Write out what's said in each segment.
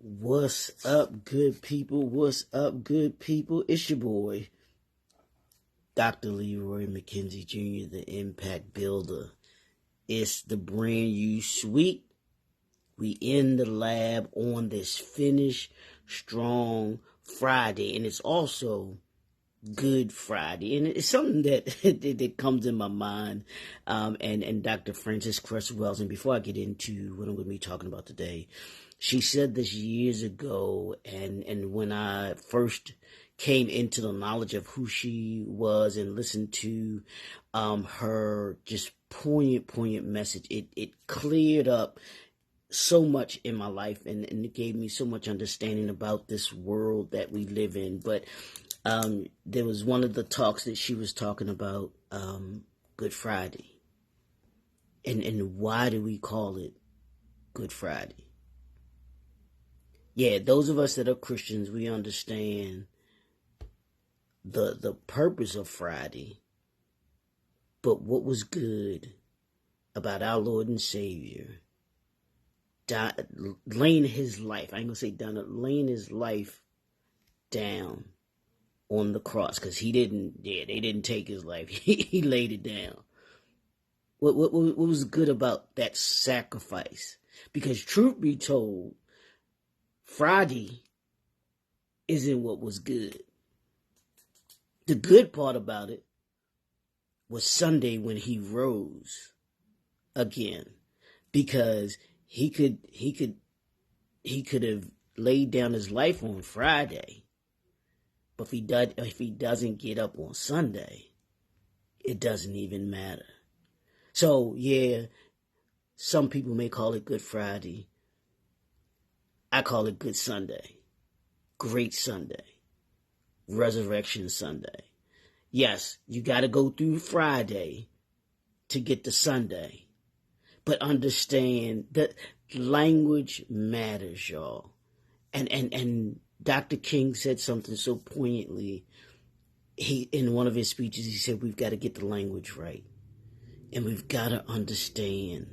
What's up, good people? What's up, good people? It's your boy, Dr. Leroy McKenzie Jr., the Impact Builder. It's the brand new week. We in the lab on this Finish Strong Friday, and it's also Good Friday, and it's something that comes in my mind. And Dr. Frances Cress Wells. And before I get into what I'm going to be talking about today, she said this years ago, and when I first came into the knowledge of who she was and listened to her just poignant message, it cleared up so much in my life, and it gave me so much understanding about this world that we live in. But there was one of the talks that she was talking about Good Friday, and why do we call it Good Friday? Yeah, those of us that are Christians, we understand the purpose of Friday, but what was good about our Lord and Savior laying his life, I ain't gonna say laying his life down on the cross, because they didn't take his life. He laid it down. What was good about that sacrifice? Because truth be told, Friday isn't what was good. The good part about it was Sunday when he rose again, because he could have laid down his life on Friday, but if he doesn't get up on Sunday, it doesn't even matter. So yeah, some people may call it Good Friday. I call it Good Sunday, Great Sunday, Resurrection Sunday. Yes, you got to go through Friday to get to Sunday, but understand that language matters, y'all. And Dr. King said something so poignantly. In one of his speeches, he said, we've got to get the language right. And we've got to understand.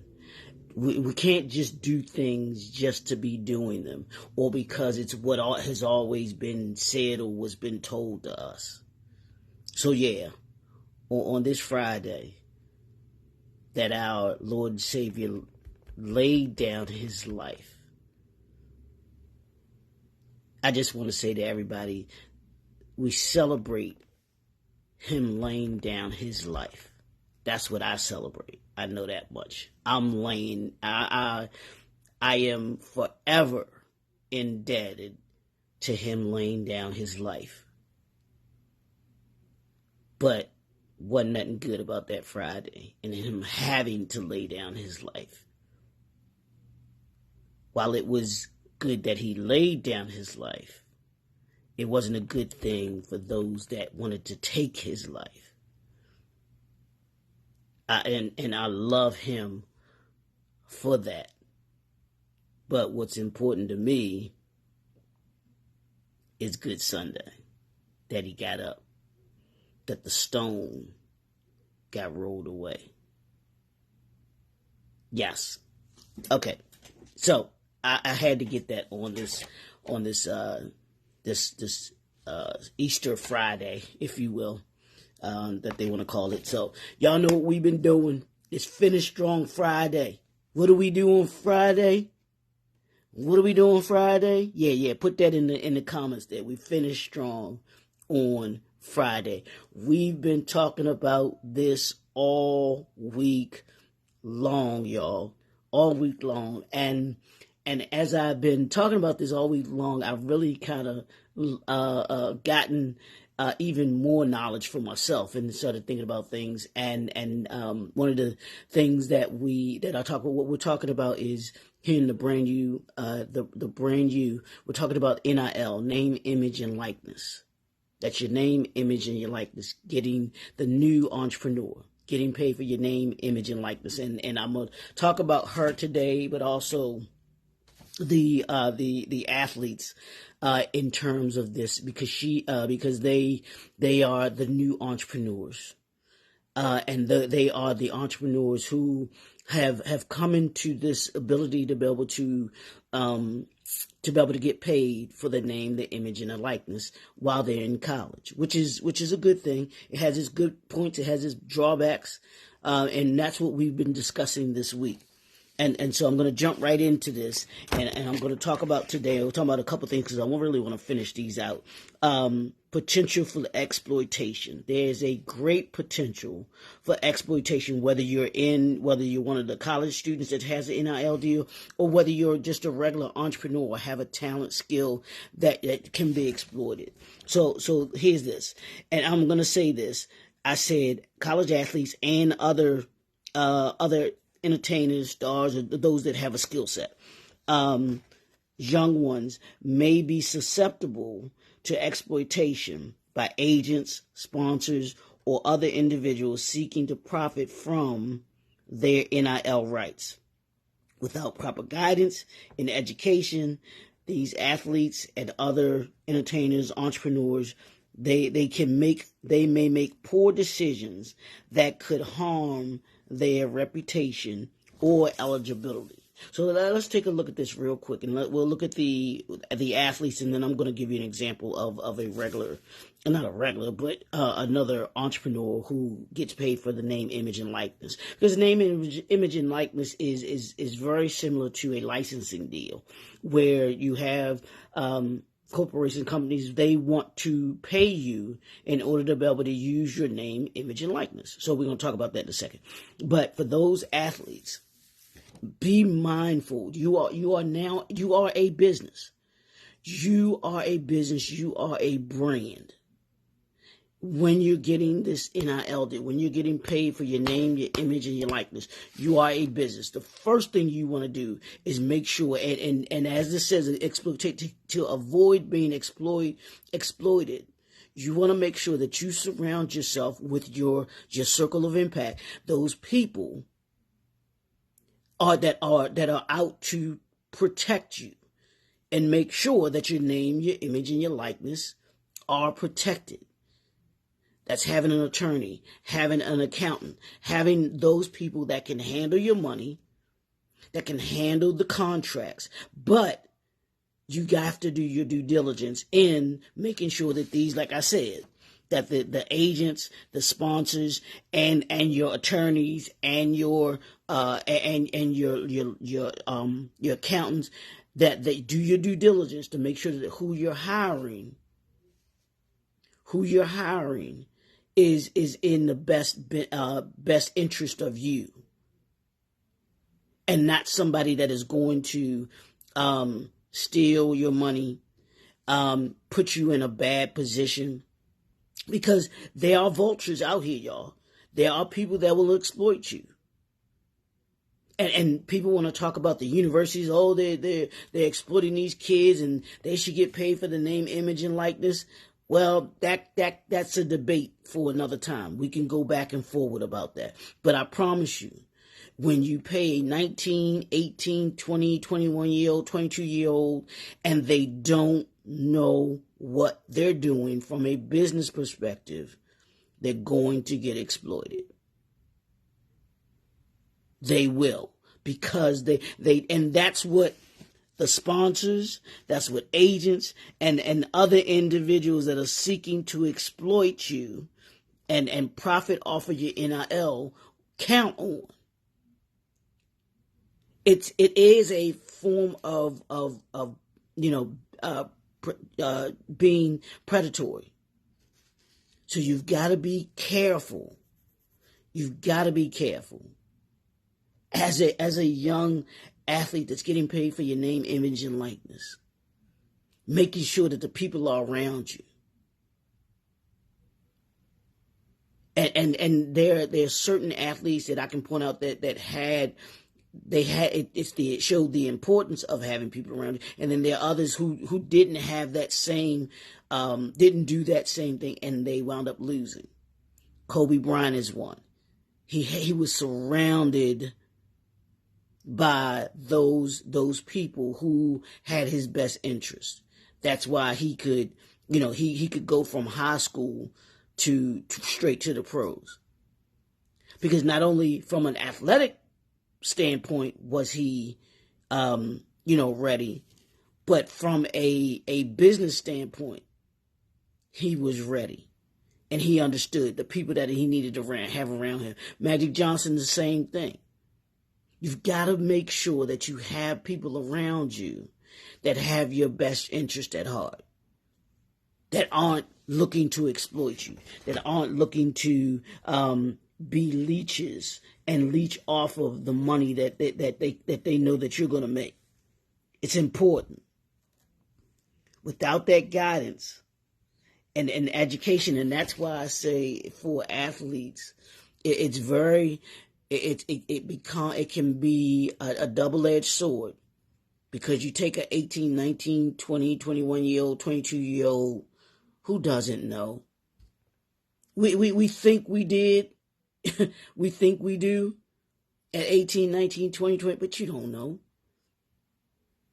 We can't just do things just to be doing them, or because it's what has always been said or was been told to us. So yeah, on this Friday, that our Lord and Savior laid down his life, I just want to say to everybody, we celebrate him laying down his life. That's what I celebrate. I know that much. I am forever indebted to him laying down his life. But wasn't nothing good about that Friday and him having to lay down his life. While it was good that he laid down his life, it wasn't a good thing for those that wanted to take his life. And I love him for that. But what's important to me is Good Sunday, that he got up, that the stone got rolled away. Yes. Okay. So I had to get that on this Easter Friday, if you will. That they want to call it. So y'all know what we've been doing. It's Finish Strong Friday. What do we do on Friday? What do we do on Friday? Yeah. Put that in the comments there. We finish strong on Friday. We've been talking about this all week long, y'all. All week long. And as I've been talking about this all week long, I've really kind of gotten even more knowledge for myself and started thinking about things. And one of the things that I talk about, what we're talking about is here in the brand new, we're talking about NIL, name, image, and likeness. That's your name, image, and your likeness. Getting the new entrepreneur, getting paid for your name, image, and likeness. And I'm going to talk about her today, but also the athletes in terms of this, because they are the new entrepreneurs. they are the entrepreneurs who have come into this ability to be able to get paid for the name, the image, and the likeness while they're in college, which is a good thing. It has its good points, it has its drawbacks, and that's what we've been discussing this week. And so I'm going to jump right into this, and I'm going to talk about today. We'll talk about a couple things because I really want to finish these out. Potential for exploitation. There's a great potential for exploitation, whether you're one of the college students that has an NIL deal, or whether you're just a regular entrepreneur or have a talent, skill that can be exploited. So here's this, and I'm going to say this. I said college athletes and other entertainers, stars, or those that have a skill set, young ones may be susceptible to exploitation by agents, sponsors, or other individuals seeking to profit from their NIL rights. Without proper guidance and education, these athletes and other entertainers, entrepreneurs, they may make poor decisions that could harm their reputation or eligibility. So let's take a look at this real quick, and we'll look at the athletes, and then I'm going to give you an example of a regular, not a regular, but another entrepreneur who gets paid for the name, image, and likeness. Because the name, image, and likeness is very similar to a licensing deal, where you have corporation companies, they want to pay you in order to be able to use your name, image, and likeness. So we're going to talk about that in a second. But for those athletes, be mindful. You are a business. You are a business. You are a brand. When you're getting this NIL deal, when you're getting paid for your name, your image, and your likeness, you are a business. The first thing you want to do is make sure, and as this says, to avoid being exploited, you want to make sure that you surround yourself with your circle of impact, those people that are out to protect you, and make sure that your name, your image, and your likeness are protected. That's having an attorney, having an accountant, having those people that can handle your money, that can handle the contracts. But you have to do your due diligence in making sure that these, like I said, that the agents, the sponsors, and your attorneys and your accountants, that they do your due diligence to make sure that who you're hiring is in the best interest of you, and not somebody that is going to steal your money, put you in a bad position, because there are vultures out here, y'all. There are people that will exploit you. And people want to talk about the universities. Oh, they're exploiting these kids, and they should get paid for the name, image, and likeness. Well, that's a debate for another time. We can go back and forward about that. But I promise you, when you pay 19, 18, 20, 21-year-old, 22-year-old, and they don't know what they're doing from a business perspective, they're going to get exploited. They will, because and that's what the sponsors, that's what agents and other individuals that are seeking to exploit you and profit off of your NIL count on. It is a form of being predatory. So you've got to be careful. You've got to be careful. As a young athlete that's getting paid for your name, image, and likeness, making sure that the people are around you. And there are certain athletes that I can point out that it showed the importance of having people around you. And then there are others who didn't have that same, didn't do that same thing, and they wound up losing. Kobe Bryant is one. He was surrounded by those people who had his best interest. That's why he could, he could go from high school to straight to the pros. Because not only from an athletic standpoint was he, ready, but from a business standpoint, he was ready. And he understood the people that he needed to have around him. Magic Johnson, the same thing. You've got to make sure that you have people around you that have your best interest at heart, that aren't looking to exploit you, that aren't looking to be leeches and leech off of the money that they know that you're going to make. It's important. Without that guidance and education, and that's why I say for athletes, it can be a double-edged sword, because you take an 18, 19, 20, 21-year-old, 22-year-old who doesn't know. We think we did. We think we do at 18, 19, 20, 20, but you don't know.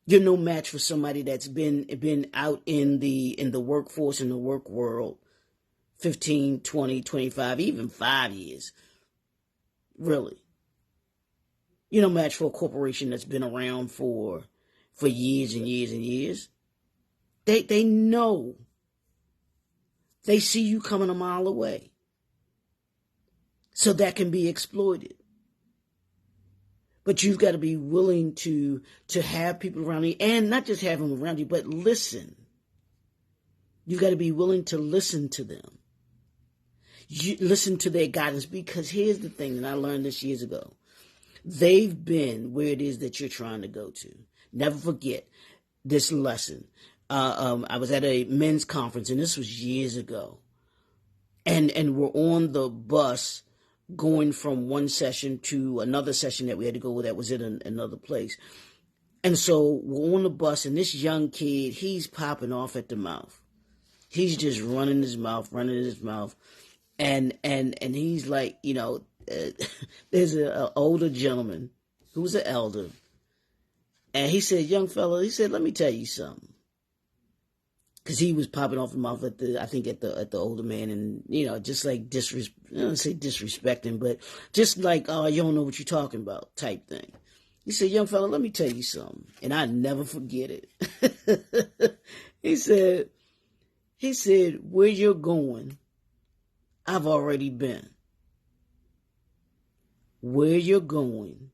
You're no match for somebody that's been out in the workforce, in the work world, 15, 20, 25, even 5 years. Really. You're no match for a corporation that's been around for years and years and years. They know. They see you coming a mile away. So that can be exploited. But you've got to be willing to have people around you, and not just have them around you, but listen. You've got to be willing to listen to them. You listen to their guidance, because here's the thing, and I learned this years ago. They've been where it is that you're trying to go to. Never forget this lesson. I was at a men's conference, and this was years ago. And we're on the bus going from one session to another session that we had to go with that was in another place. And so we're on the bus, and this young kid, he's popping off at the mouth. He's just running his mouth. And he's like, there's an older gentleman who's an elder. And he said, young fella, he said, let me tell you something. Because he was popping off the mouth at the older man, and just like I don't say disrespecting, but just like, oh, you don't know what you're talking about type thing. He said, young fella, let me tell you something, and I never forget it. He said, where you're going, I've already been. Where you're going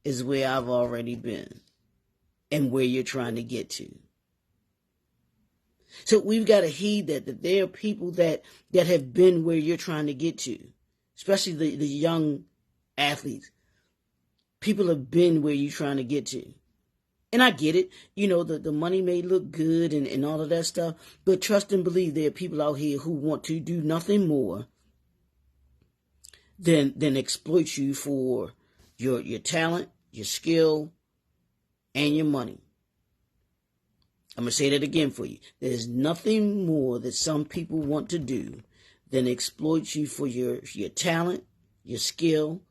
is where I've already been, and where you're trying to get to. So we've got to heed that there are people that have been where you're trying to get to, especially the young athletes. People have been where you're trying to get to. And I get it. The money may look good and all of that stuff, but trust and believe there are people out here who want to do nothing more than exploit you for your talent, your skill, and your money. I'm going to say that again for you. There's nothing more that some people want to do than exploit you for your talent, your skill,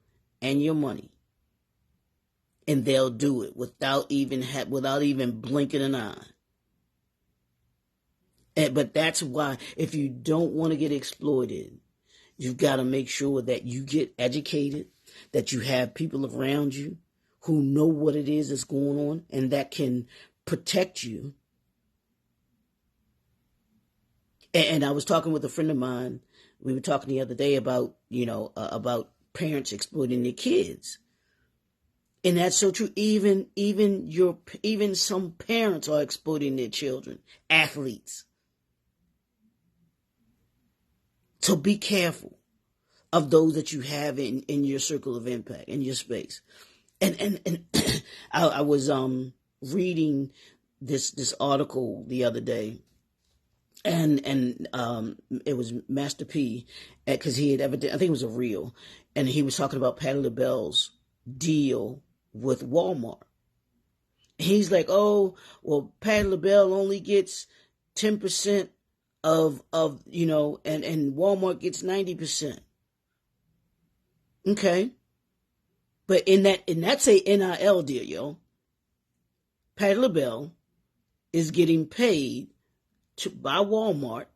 and your money. And they'll do it without even blinking an eye. But that's why, if you don't want to get exploited, you've got to make sure that you get educated, that you have people around you who know what it is that's going on and that can protect you. And I was talking with a friend of mine. We were talking the other day about parents exploiting their kids. And that's so true. Even some parents are exploiting their children, athletes. So be careful of those that you have in your circle of impact, in your space. And I was reading this article the other day. And it was Master P, because he had I think it was a reel, and he was talking about Patti LaBelle's deal with Walmart. He's like, oh, well, Patti LaBelle only gets 10% of and Walmart gets 90%. Okay, but that's a NIL deal, yo. Patti LaBelle is getting paid by Walmart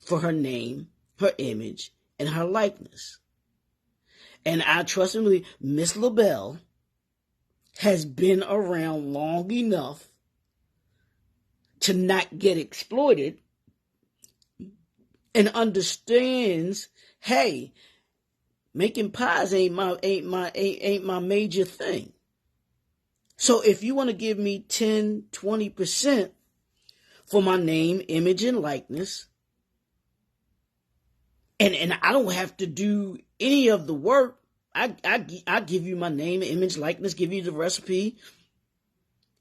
for her name, her image, and her likeness. And I trust and believe Miss LaBelle has been around long enough to not get exploited and understands, hey, making pies ain't my major thing. So if you want to give me 10, 20% for my name, image, and likeness, and I don't have to do any of the work, I give you my name, image, likeness, give you the recipe,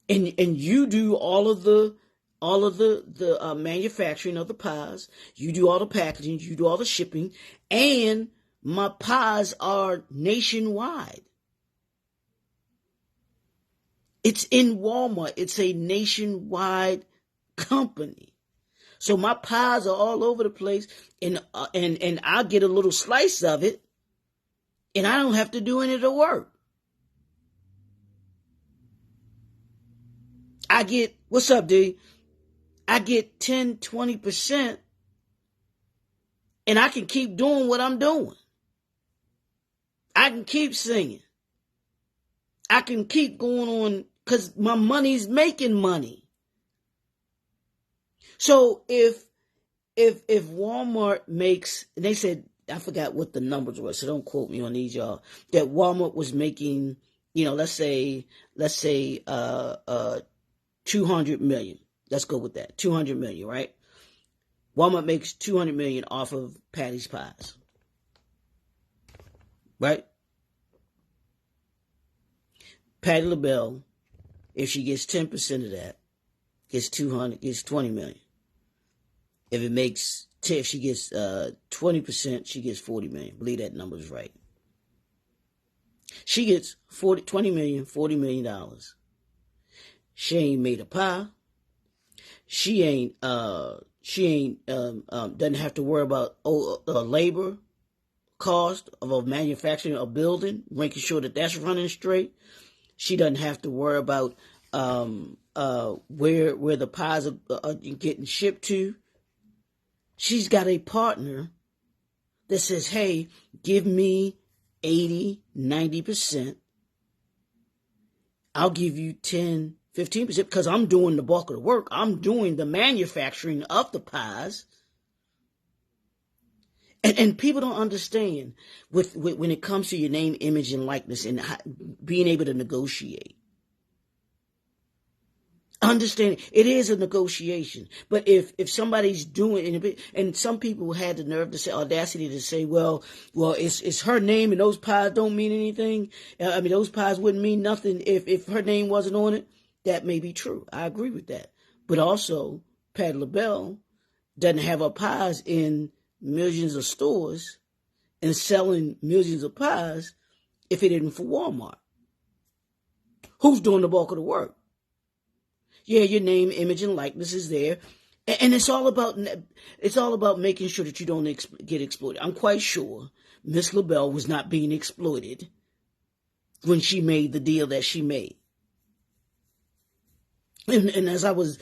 and you do all of the manufacturing of the pies. You do all the packaging, you do all the shipping, and my pies are nationwide. It's in Walmart. It's a nationwide company. So my pies are all over the place, and I'll get a little slice of it, and I don't have to do any of the work. I get, what's up, D? I get 10, 20%, and I can keep doing what I'm doing. I can keep singing. I can keep going on because my money's making money. So if Walmart makes, and they said, I forgot what the numbers were, so don't quote me on these, y'all, that Walmart was making, let's say 200 million. Let's go with that. 200 million, right? Walmart makes 200 million off of Patty's Pies. Right? Patti LaBelle, if she gets 10% of that, gets 20 million. If she gets 20%, she gets 40 million. I believe that number is right. She gets 20 million, $40 million. She ain't made a pie. She doesn't have to worry about labor cost of manufacturing a building, making sure that that's running straight. She doesn't have to worry about where the pies are getting shipped to. She's got a partner that says, hey, give me 80, 90%. I'll give you 10, 15% because I'm doing the bulk of the work. I'm doing the manufacturing of the pies. And people don't understand when it comes to your name, image, and likeness and being able to negotiate. Understand it is a negotiation, but if somebody's doing it, and some people had the nerve to say, audacity to say, well, it's her name and those pies don't mean anything. I mean, those pies wouldn't mean nothing if her name wasn't on it. That may be true. I agree with that. But also, Patti LaBelle doesn't have her pies in millions of stores and selling millions of pies if it isn't for Walmart. Who's doing the bulk of the work? Yeah, your name, image, and likeness is there. And it's all about making sure that you don't get exploited. I'm quite sure Miss LaBelle was not being exploited when she made the deal that she made. And as I was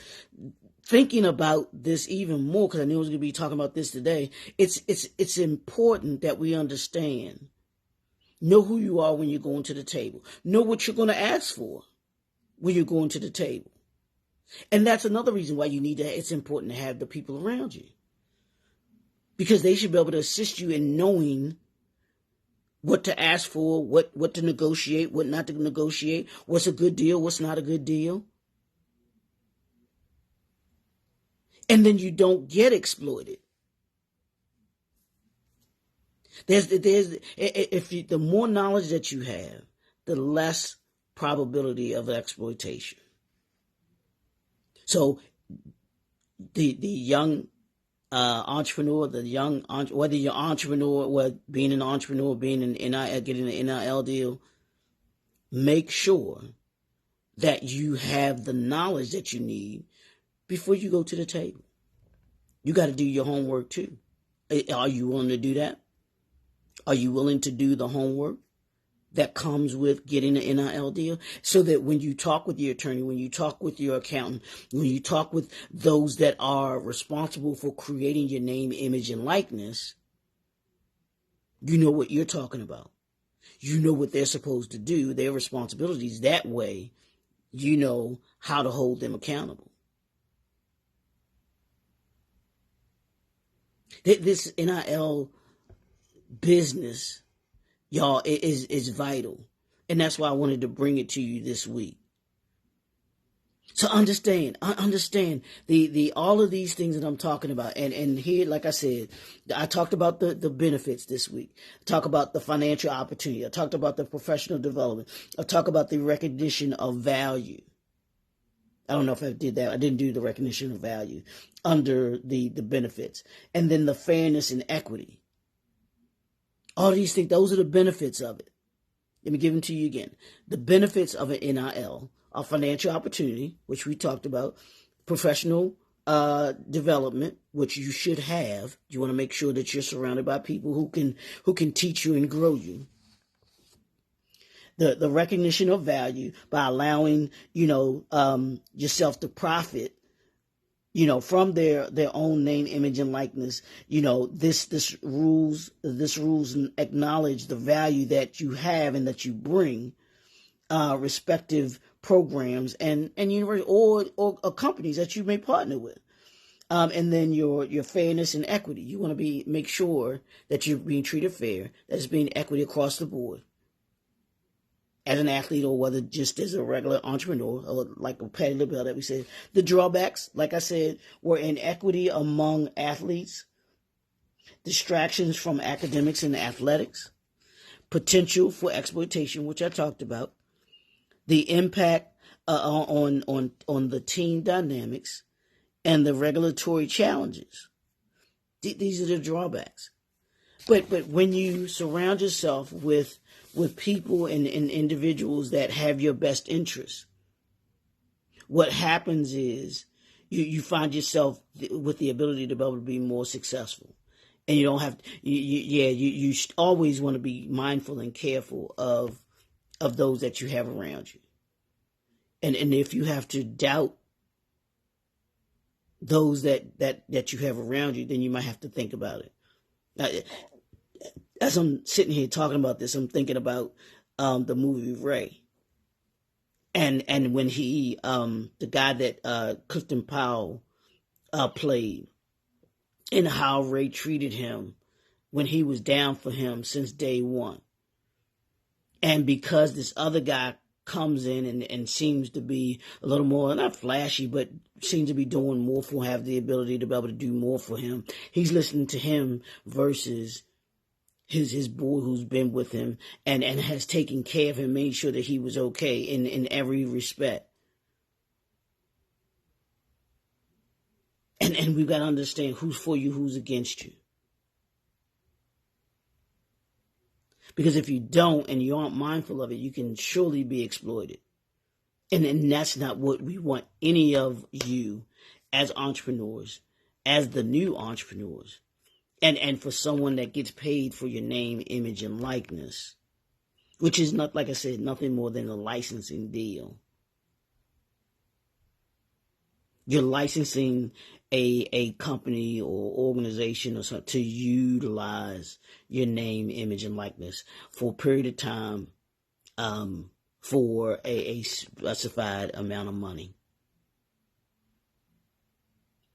thinking about this even more, because I knew I was going to be talking about this today, it's important that we understand. Know who you are when you're going to the table. Know what you're going to ask for when you're going to the table. And that's another reason why it's important to have the people around you. Because they should be able to assist you in knowing what to ask for, what to negotiate, what not to negotiate, what's a good deal, what's not a good deal. And then you don't get exploited. The more knowledge that you have, the less probability of exploitation. So the young entrepreneur, whether you're entrepreneur, being an entrepreneur, being an NIL, getting an NIL deal, make sure that you have the knowledge that you need before you go to the table. You got to do your homework too. Are you willing to do that? Are you willing to do the homework that comes with getting an NIL deal, so that when you talk with your attorney, when you talk with your accountant, when you talk with those that are responsible for creating your name, image, and likeness, you know what you're talking about. you know what they're supposed to do, their responsibilities. That way, you know how to hold them accountable. This NIL business, y'all, is vital. And that's why I wanted to bring it to you this week. So understand the all of these things that I'm talking about. And here, like I said, I talked about the benefits this week. I talked about the financial opportunity. I talked about the professional development. I talked about the recognition of value. I don't know if I did that. I didn't do the recognition of value under the benefits. And then the fairness and equity. All these things, those are the benefits of it. Let me give them to you again. The benefits of an NIL are financial opportunity, which we talked about, professional development, which you should have. You want to make sure that you're surrounded by people who can teach you and grow you. The recognition of value by allowing, yourself to profit, from their own name, image, and likeness. This rules acknowledge the value that you have and that you bring, respective programs and university or companies that you may partner with. And then your fairness and equity. You want to make sure that you're being treated fair, that it's being equity across the board. As an athlete or whether just as a regular entrepreneur or like a Patty LaBelle that we said. The drawbacks, like I said, were inequity among athletes, distractions from academics and athletics, potential for exploitation, which I talked about, the impact on the team dynamics, and the regulatory challenges. These are the drawbacks. But when you surround yourself with people and individuals that have your best interests, what happens is you find yourself with the ability to be able to be more successful. And you don't have you always want to be mindful and careful of those that you have around you. And if you have to doubt those that you have around you, then you might have to think about it. Now, as I'm sitting here talking about this, I'm thinking about the movie Ray. And when he, the guy that Clifton Powell played, and how Ray treated him when he was down for him since day one. And because this other guy comes in and seems to be a little more, not flashy, but seems to be doing more for him, have the ability to be able to do more for him, he's listening to him versus his boy who's been with him and has taken care of him, made sure that he was okay in every respect. And we've got to understand who's for you, who's against you. Because if you don't and you aren't mindful of it, you can surely be exploited. And that's not what we want any of you as entrepreneurs, as the new entrepreneurs. And for someone that gets paid for your name, image, and likeness, which is not, like I said, nothing more than a licensing deal. You're licensing a company or organization or something to utilize your name, image, and likeness for a period of time, for a specified amount of money,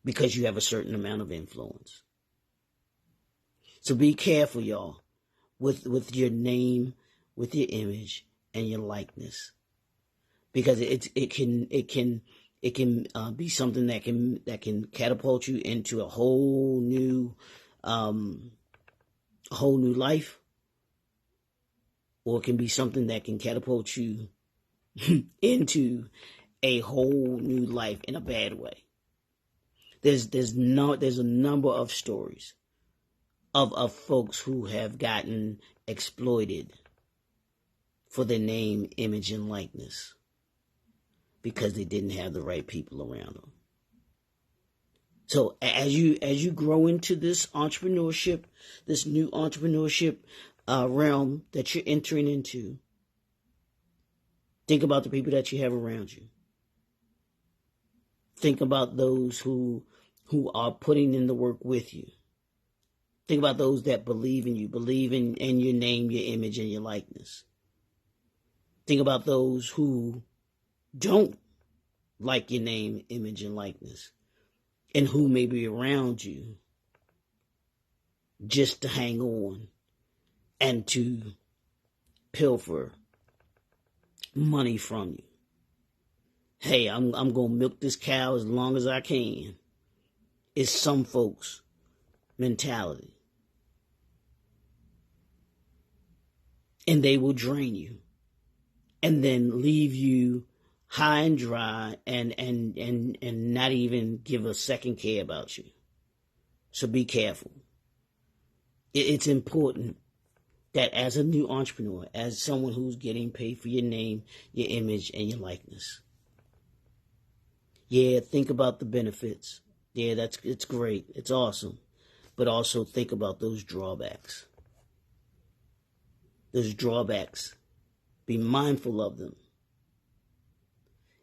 because you have a certain amount of influence. So be careful, y'all, with your name, with your image, and your likeness, because it can be something that can catapult you into a whole new life, or it can be something that can catapult you into a whole new life in a bad way. There's a number of stories of folks who have gotten exploited for their name, image, and likeness, because they didn't have the right people around them. So as you grow into this entrepreneurship, this new entrepreneurship realm that you're entering into, think about the people that you have around you. Think about those who are putting in the work with you. Think about those that believe in you, believe in your name, your image, and your likeness. Think about those who don't like your name, image, and likeness, and who may be around you just to hang on and to pilfer money from you. Hey, I'm going to milk this cow as long as I can. It's some folks' mentality. And they will drain you and then leave you high and dry and not even give a second care about you. So be careful. It's important that as a new entrepreneur, as someone who's getting paid for your name, your image, and your likeness, yeah, think about the benefits. Yeah, it's great. It's awesome. But also think about those drawbacks. Those drawbacks. Be mindful of them.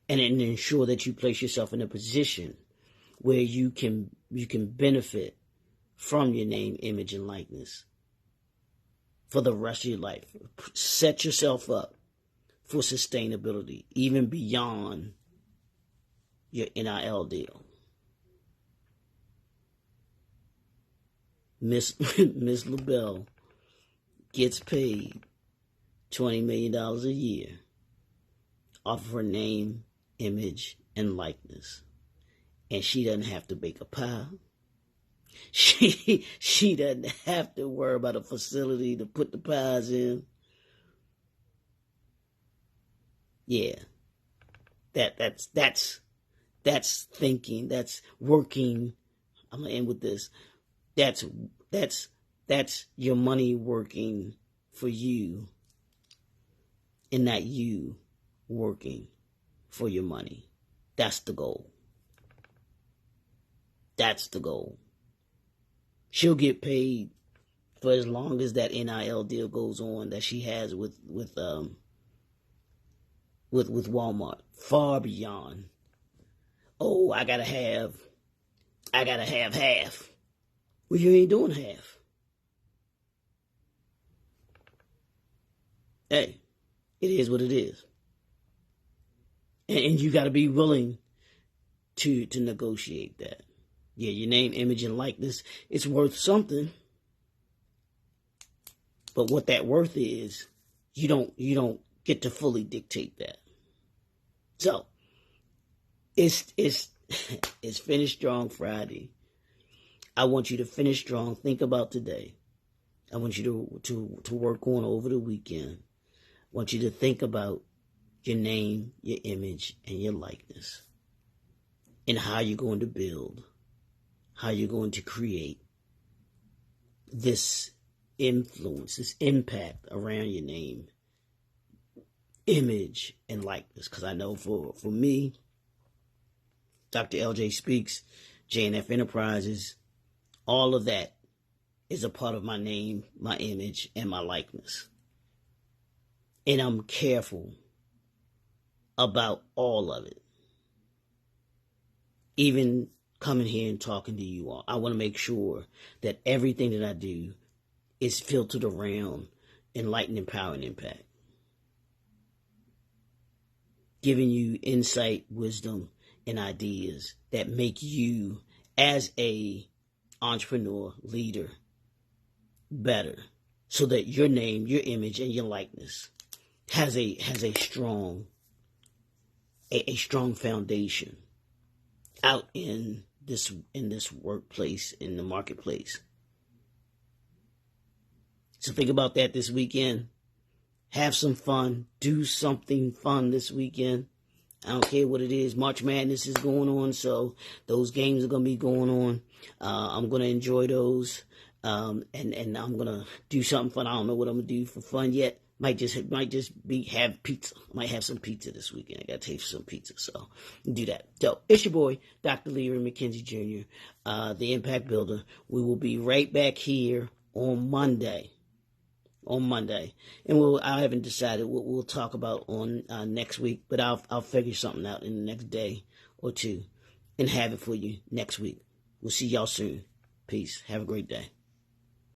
And ensure that you place yourself in a position where you can benefit from your name, image, and likeness for the rest of your life. Set yourself up for sustainability, even beyond your NIL deal. Miss LaBelle gets paid $20 million a year off of her name, image, and likeness. And she doesn't have to bake a pie. She doesn't have to worry about a facility to put the pies in. Yeah. That's thinking. That's working. I'm gonna end with this. That's your money working for you, and not you working for your money. That's the goal. That's the goal. She'll get paid for as long as that NIL deal goes on that she has with Walmart. Far beyond. Oh, I gotta have half. Well, you ain't doing half. Hey, it is what it is. And you got to be willing to negotiate that. Yeah, your name, image, and likeness, it's worth something. But what that worth is, you don't get to fully dictate that. So, it's Finish Strong Friday. I want you to finish strong. Think about today. I want you to work on over the weekend. I want you to think about your name, your image, and your likeness, and how you're going to build, how you're going to create this influence, this impact around your name, image, and likeness. Because I know for me, Dr. LJ Speaks, JNF Enterprises, all of that is a part of my name, my image, and my likeness. And I'm careful about all of it. Even coming here and talking to you all, I want to make sure that everything that I do is filtered around enlightened, power, and impact. Giving you insight, wisdom, and ideas that make you, as a entrepreneur, leader, better, so that your name, your image, and your likeness has a strong foundation out in this workplace, in the marketplace. So think about that this weekend. Have some fun. Do something fun this weekend. I don't care what it is. March Madness is going on, so those games are going to be going on. I'm going to enjoy those, and I'm going to do something fun. I don't know what I'm going to do for fun yet. Might just have pizza. Might have some pizza this weekend. I got to taste some pizza, so do that. So it's your boy, Dr. Leary McKenzie Jr., the Impact Builder. We will be right back here on Monday. And I haven't decided what we'll talk about on next week, but I'll figure something out in the next day or two and have it for you next week. We'll see y'all soon. Peace. Have a great day.